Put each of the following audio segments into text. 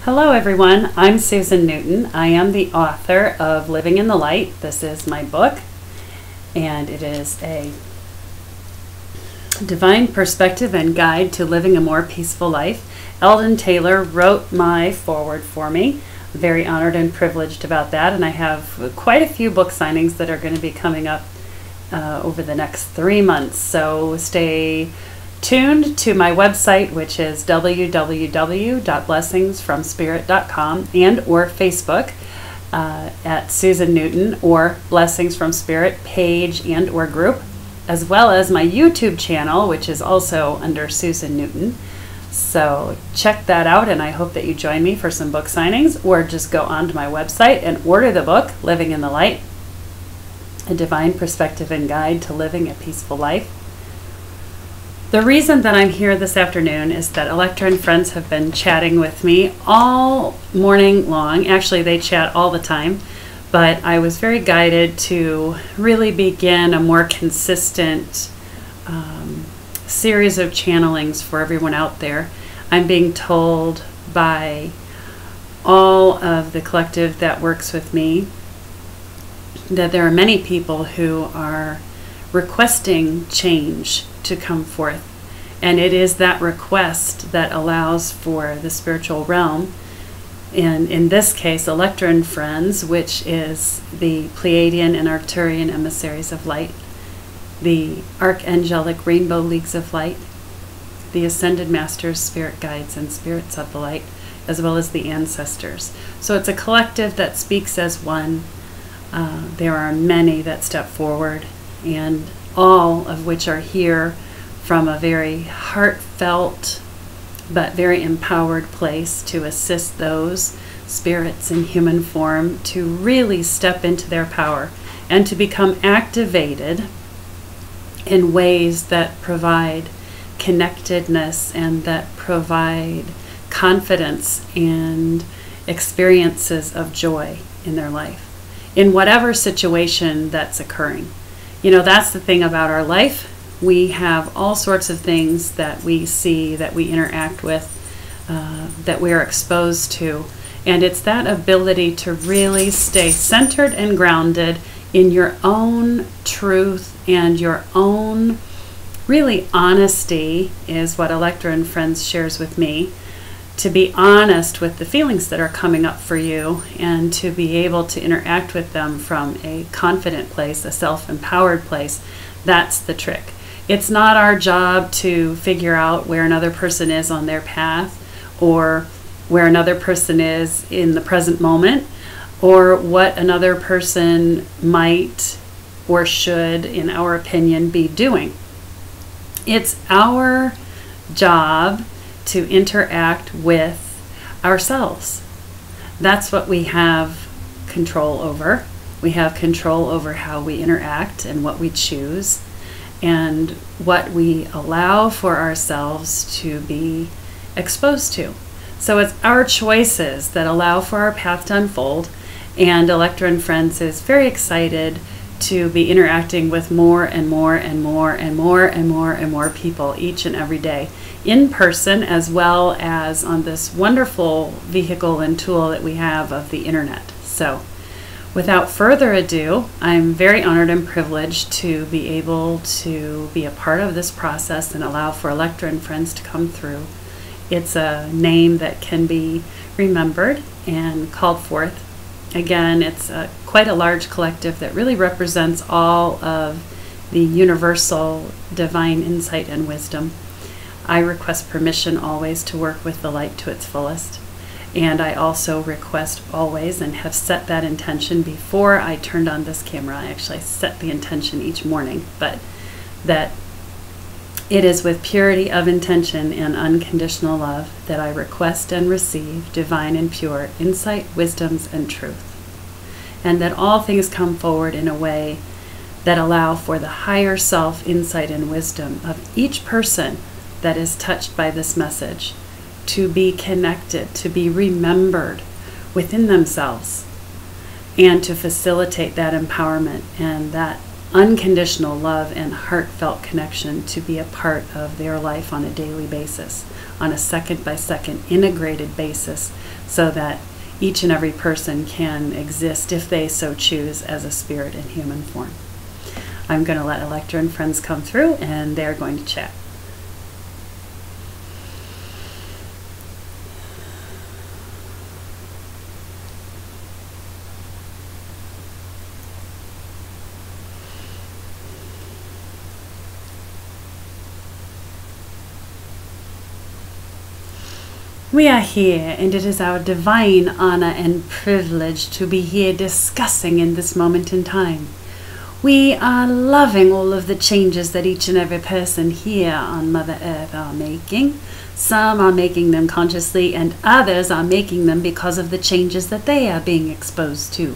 Hello everyone, I'm Susan Newton. I am the author of Living in the Light. This is my book, and it is a divine perspective and guide to living a more peaceful life. Eldon Taylor wrote my foreword for me. I'm very honored and privileged about that, and I have quite a few book signings that are going to be coming up over the next 3 months. So stay tuned to my website, which is www.blessingsfromspirit.com, and or Facebook at Susan Newton or Blessings from Spirit page and or group, as well as my YouTube channel, which is also under Susan Newton. So check that out, and I hope that you join me for some book signings, or just go onto my website and order the book, Living in the Light, A Divine Perspective and Guide to Living a Peaceful Life. The reason that I'm here this afternoon is that Electra and friends have been chatting with me all morning long. Actually, they chat all the time, but I was very guided to really begin a more consistent series of channelings for everyone out there. I'm being told by all of the collective that works with me that there are many people who are requesting change to come forth, and it is that request that allows for the spiritual realm, and in this case Electra and friends, which is the Pleiadian and Arcturian emissaries of light, the archangelic rainbow leagues of light, the ascended masters, spirit guides, and spirits of the light, as well as the ancestors. So it's a collective that speaks as one. There are many that step forward, and all of which are here from a very heartfelt but very empowered place to assist those spirits in human form to really step into their power and to become activated in ways that provide connectedness and that provide confidence and experiences of joy in their life, in whatever situation that's occurring. You know, that's the thing about our life. We have all sorts of things that we see, that we interact with, that we are exposed to. And it's that ability to really stay centered and grounded in your own truth and your own really honesty is what Electra and Friends shares with me. To be honest with the feelings that are coming up for you and to be able to interact with them from a confident place, a self-empowered place. That's the trick. It's not our job to figure out where another person is on their path, or where another person is in the present moment, or what another person might or should, in our opinion, be doing. It's our job to interact with ourselves. That's what we have control over. We have control over how we interact and what we choose and what we allow for ourselves to be exposed to. So it's our choices that allow for our path to unfold, and Electra and Friends is very excited to be interacting with more and more and more and more and more and more people each and every day, in person as well as on this wonderful vehicle and tool that we have of the internet. So without further ado, I'm very honored and privileged to be able to be a part of this process and allow for Electra and Friends to come through. It's a name that can be remembered and called forth. Again, it's quite a large collective that really represents all of the universal divine insight and wisdom. I request permission always to work with the light to its fullest. And I also request always, and have set that intention before I turned on this camera. I actually set the intention each morning, but that it is with purity of intention and unconditional love that I request and receive divine and pure insight, wisdoms, and truth. And that all things come forward in a way that allow for the higher self insight and wisdom of each person that is touched by this message to be connected, to be remembered within themselves, and to facilitate that empowerment and that unconditional love and heartfelt connection to be a part of their life on a daily basis, on a second-by-second integrated basis, so that each and every person can exist, if they so choose, as a spirit in human form. I'm going to let Electra and friends come through, and they're going to chat. We are here, and it is our divine honor and privilege to be here discussing in this moment in time. We are loving all of the changes that each and every person here on Mother Earth are making. Some are making them consciously, and others are making them because of the changes that they are being exposed to.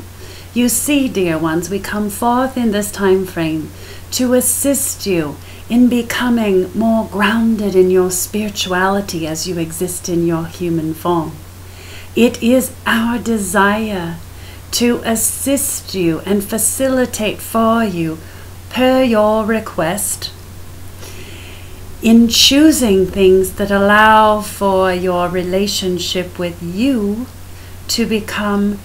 You see, dear ones, we come forth in this time frame to assist you in becoming more grounded in your spirituality as you exist in your human form. It is our desire to assist you and facilitate for you, per your request, in choosing things that allow for your relationship with you to become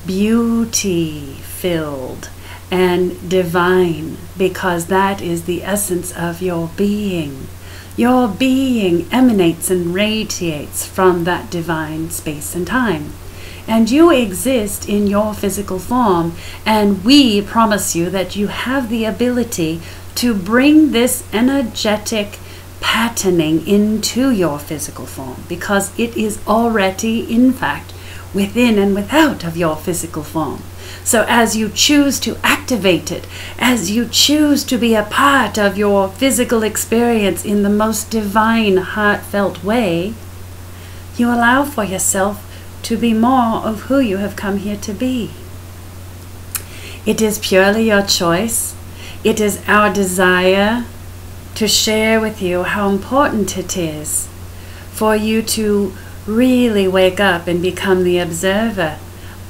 beauty-filled and divine, because that is the essence of your being. Your being emanates and radiates from that divine space and time. And you exist in your physical form, and we promise you that you have the ability to bring this energetic patterning into your physical form, because it is already, in fact, within and without of your physical form. So as you choose to activate it, as you choose to be a part of your physical experience in the most divine, heartfelt way, you allow for yourself to be more of who you have come here to be. It is purely your choice. It is our desire to share with you how important it is for you to really wake up and become the observer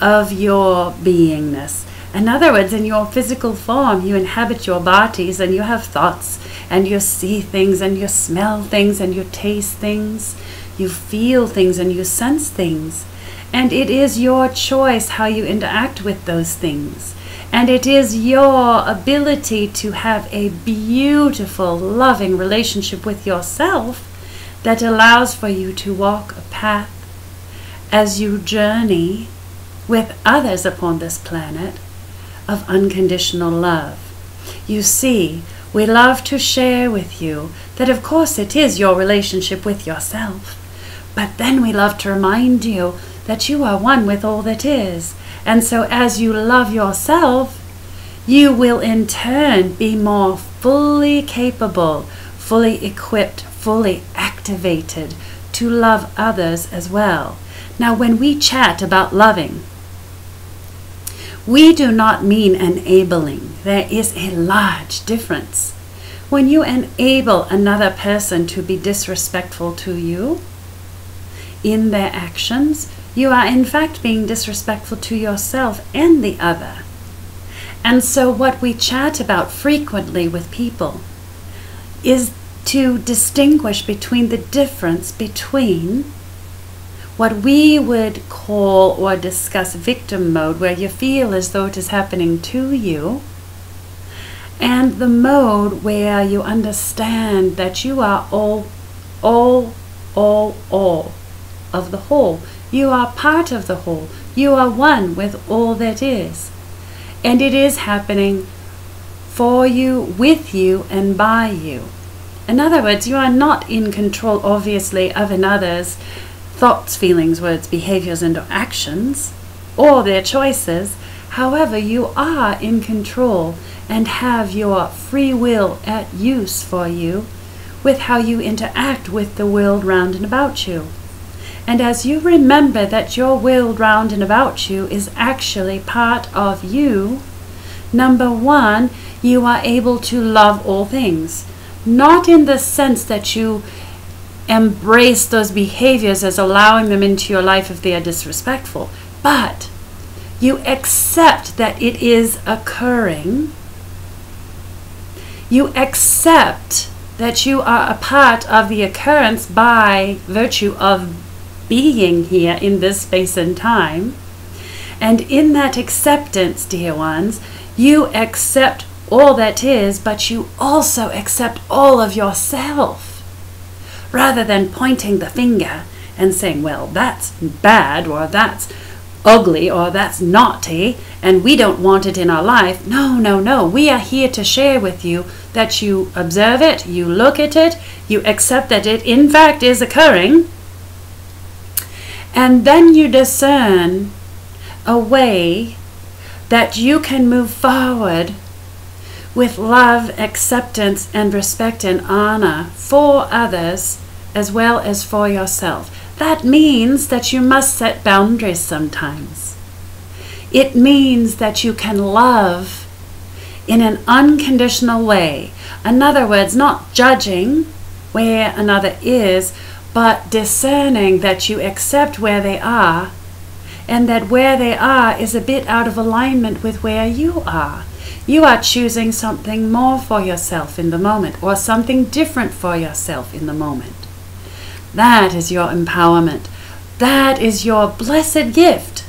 of your beingness. In other words, in your physical form, you inhabit your bodies, and you have thoughts, and you see things, and you smell things, and you taste things, you feel things, and you sense things. And it is your choice how you interact with those things. And it is your ability to have a beautiful, loving relationship with yourself that allows for you to walk a path as you journey with others upon this planet of unconditional love. You see, we love to share with you that of course it is your relationship with yourself, but then we love to remind you that you are one with all that is. And so as you love yourself, you will in turn be more fully capable, fully equipped, fully activated to love others as well. Now, when we chat about loving, we do not mean enabling. There is a large difference. When you enable another person to be disrespectful to you in their actions, you are in fact being disrespectful to yourself and the other. And so what we chat about frequently with people is to distinguish between the difference between what we would call or discuss victim mode, where you feel as though it is happening to you, and the mode where you understand that you are all of the whole. You are part of the whole. You are one with all that is. And it is happening for you, with you, and by you. In other words, you are not in control, obviously, of another's thoughts, feelings, words, behaviors, and actions, or their choices. However, you are in control and have your free will at use for you with how you interact with the world round and about you. And as you remember that your world round and about you is actually part of you, number one, you are able to love all things. Not in the sense that you embrace those behaviors as allowing them into your life if they are disrespectful, but you accept that it is occurring You accept that you are a part of the occurrence by virtue of being here in this space and time. And in that acceptance, dear ones, you accept all that is, but you also accept all of yourself. Rather than pointing the finger and saying, well, that's bad, or that's ugly, or that's naughty, and we don't want it in our life. No, no, no. We are here to share with you that you observe it, you look at it, you accept that it in fact is occurring, and then you discern a way that you can move forward with love, acceptance, and respect and honor for others as well as for yourself. That means that you must set boundaries sometimes. It means that you can love in an unconditional way. In other words, not judging where another is, but discerning that you accept where they are, and that where they are is a bit out of alignment with where you are. You are choosing something more for yourself in the moment, or something different for yourself in the moment. That is your empowerment. That is your blessed gift.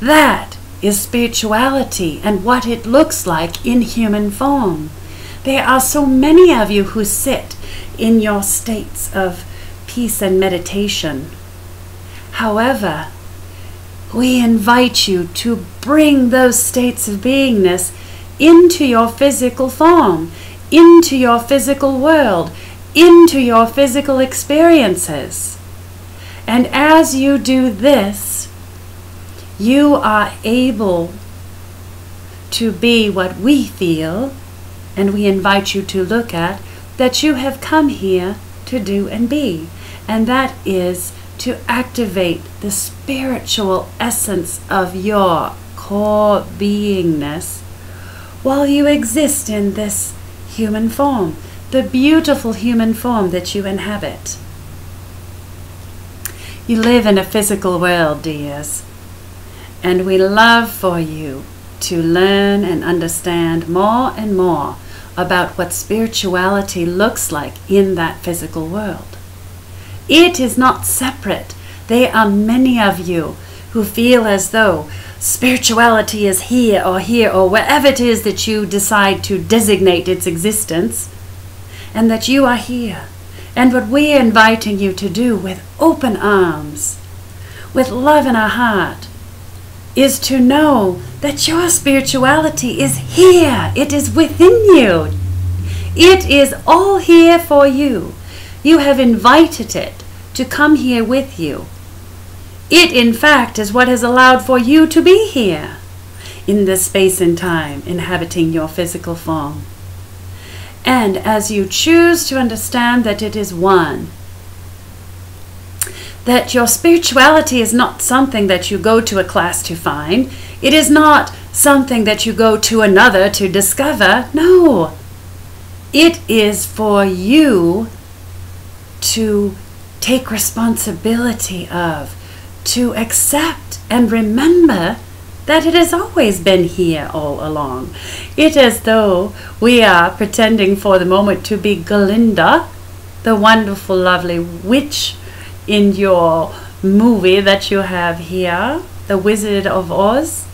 That is spirituality and what it looks like in human form. There are so many of you who sit in your states of peace and meditation. However, we invite you to bring those states of beingness into your physical form, into your physical world, into your physical experiences. And as you do this, you are able to be what we feel, and we invite you to look at, that you have come here to do and be. And that is to activate the spiritual essence of your core beingness while you exist in this human form, the beautiful human form that you inhabit. You live in a physical world, dears, and we love for you to learn and understand more and more about what spirituality looks like in that physical world. It is not separate. There are many of you who feel as though spirituality is here or wherever it is that you decide to designate its existence, and that you are here. And what we are inviting you to do with open arms, with love in our heart, is to know that your spirituality is here. It is within you. It is all here for you. You have invited it to come here with you. It, in fact, is what has allowed for you to be here in this space and time, inhabiting your physical form. And as you choose to understand that it is one, that your spirituality is not something that you go to a class to find. It is not something that you go to another to discover. No. It is for you to take responsibility of, to accept and remember that it has always been here all along. It is as though we are pretending for the moment to be Glinda, the wonderful, lovely witch in your movie that you have here, The Wizard of Oz.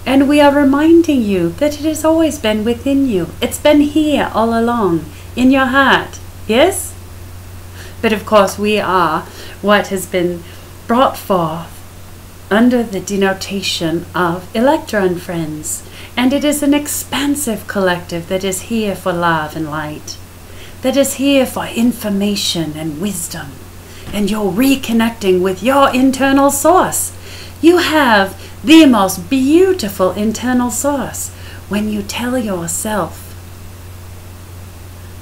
And we are reminding you that it has always been within you. It's been here all along, in your heart. Yes? But of course we are what has been brought forth under the denotation of Electra and friends. And it is an expansive collective that is here for love and light, that is here for information and wisdom, and you're reconnecting with your internal source. You have the most beautiful internal source when you tell yourself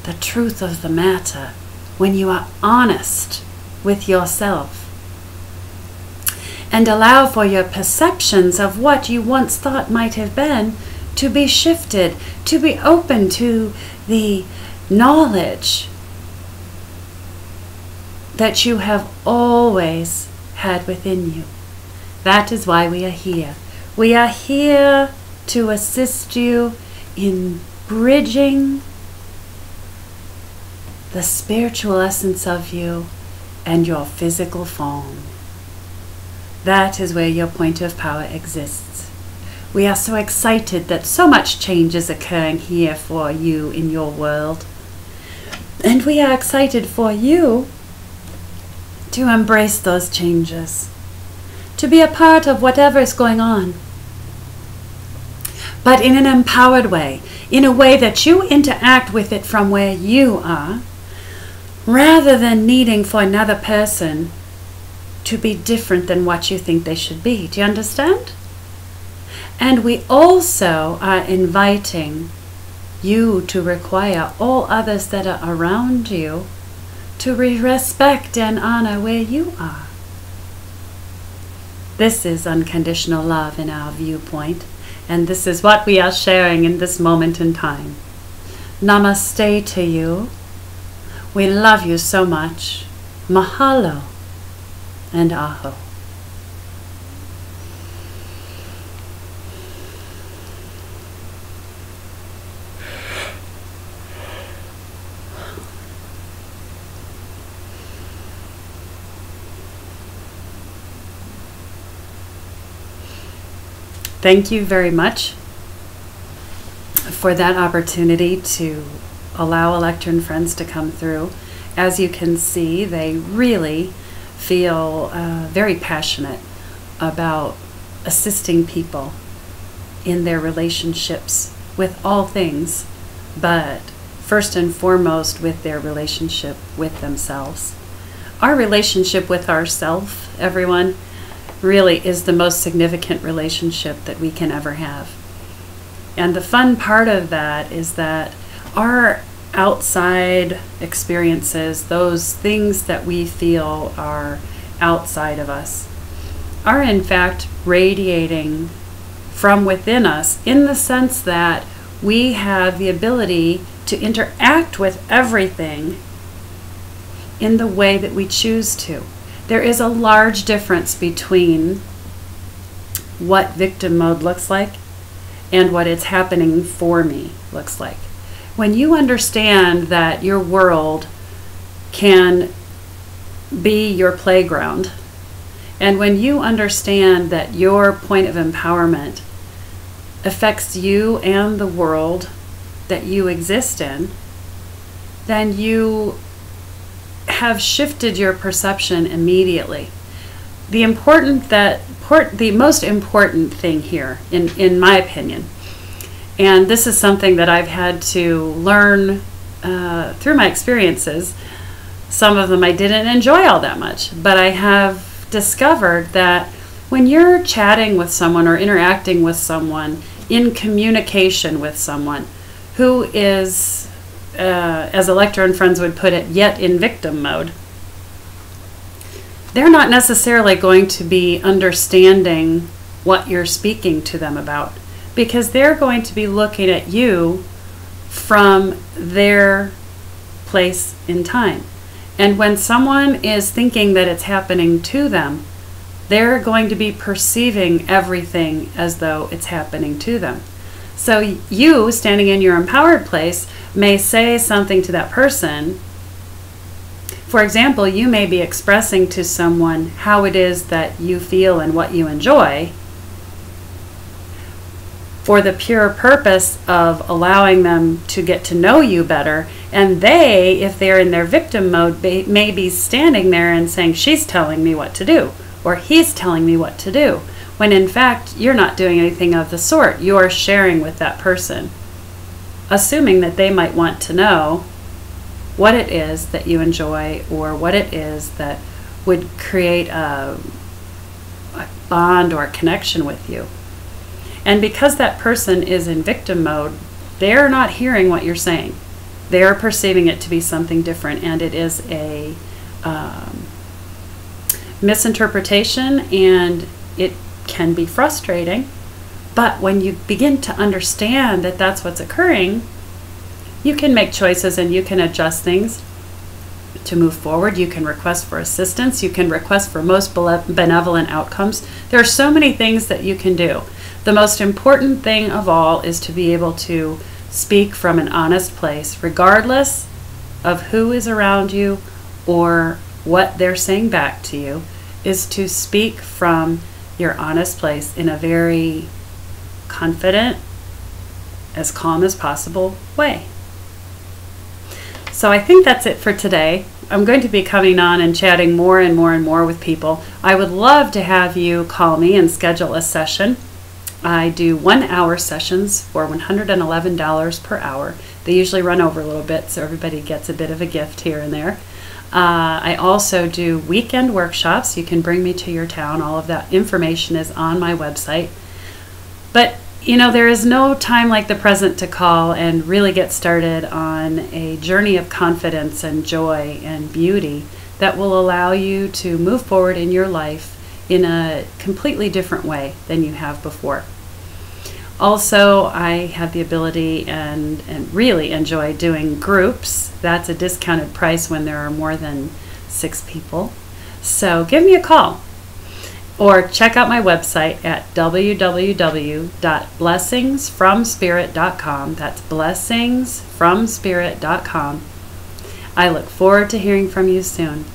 the truth of the matter, when you are honest with yourself, and allow for your perceptions of what you once thought might have been to be shifted, to be open to the knowledge that you have always had within you. That is why we are here. We are here to assist you in bridging the spiritual essence of you and your physical form. That is where your point of power exists. We are so excited that so much change is occurring here for you in your world. And we are excited for you to embrace those changes, to be a part of whatever is going on, but in an empowered way, in a way that you interact with it from where you are, rather than needing for another person to be different than what you think they should be. Do you understand? And we also are inviting you to require all others that are around you to respect and honor where you are. This is unconditional love in our viewpoint, and this is what we are sharing in this moment in time. Namaste to you. We love you so much. Mahalo and aho. Thank you very much for that opportunity to allow Electra and friends to come through. As you can see, they really feel very passionate about assisting people in their relationships with all things, but first and foremost with their relationship with themselves. Our relationship with ourselves, everyone, really is the most significant relationship that we can ever have. And the fun part of that is that our outside experiences, those things that we feel are outside of us, are in fact radiating from within us, in the sense that we have the ability to interact with everything in the way that we choose to. There is a large difference between what victim mode looks like and what it's happening for me looks like. When you understand that your world can be your playground, and when you understand that your point of empowerment affects you and the world that you exist in, then you have shifted your perception immediately. The most important thing here, in my opinion, and this is something that I've had to learn through my experiences. Some of them I didn't enjoy all that much, but I have discovered that when you're chatting with someone or interacting with someone, in communication with someone who is, as Electra and friends would put it, yet in victim mode, they're not necessarily going to be understanding what you're speaking to them about, because they're going to be looking at you from their place in time. And when someone is thinking that it's happening to them, they're going to be perceiving everything as though it's happening to them. So you, standing in your empowered place, may say something to that person. For example, you may be expressing to someone how it is that you feel and what you enjoy, for the pure purpose of allowing them to get to know you better. And they, if they're in their victim mode, may be standing there and saying, she's telling me what to do, or he's telling me what to do, when in fact you're not doing anything of the sort. You're sharing with that person, assuming that they might want to know what it is that you enjoy, or what it is that would create a bond or a connection with you. And because that person is in victim mode, they're not hearing what you're saying. They're perceiving it to be something different, and it is a misinterpretation, and it can be frustrating. But when you begin to understand that that's what's occurring, you can make choices and you can adjust things to move forward. You can request for assistance. You can request for most benevolent outcomes. There are so many things that you can do. The most important thing of all is to be able to speak from an honest place, regardless of who is around you or what they're saying back to you, is to speak from your honest place in a very confident, as calm as possible way. So I think that's it for today. I'm going to be coming on and chatting more and more and more with people. I would love to have you call me and schedule a session. I do 1-hour sessions for $111 per hour. They usually run over a little bit, so everybody gets a bit of a gift here and there. I also do weekend workshops. You can bring me to your town. All of that information is on my website. But you know, there is no time like the present to call and really get started on a journey of confidence and joy and beauty that will allow you to move forward in your life in a completely different way than you have before. Also, I have the ability and really enjoy doing groups. That's a discounted price when there are more than 6 people. So give me a call. Or check out my website at www.blessingsfromspirit.com. That's blessingsfromspirit.com. I look forward to hearing from you soon.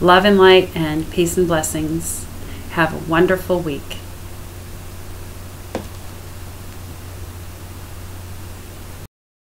Love and light and peace and blessings. Have a wonderful week.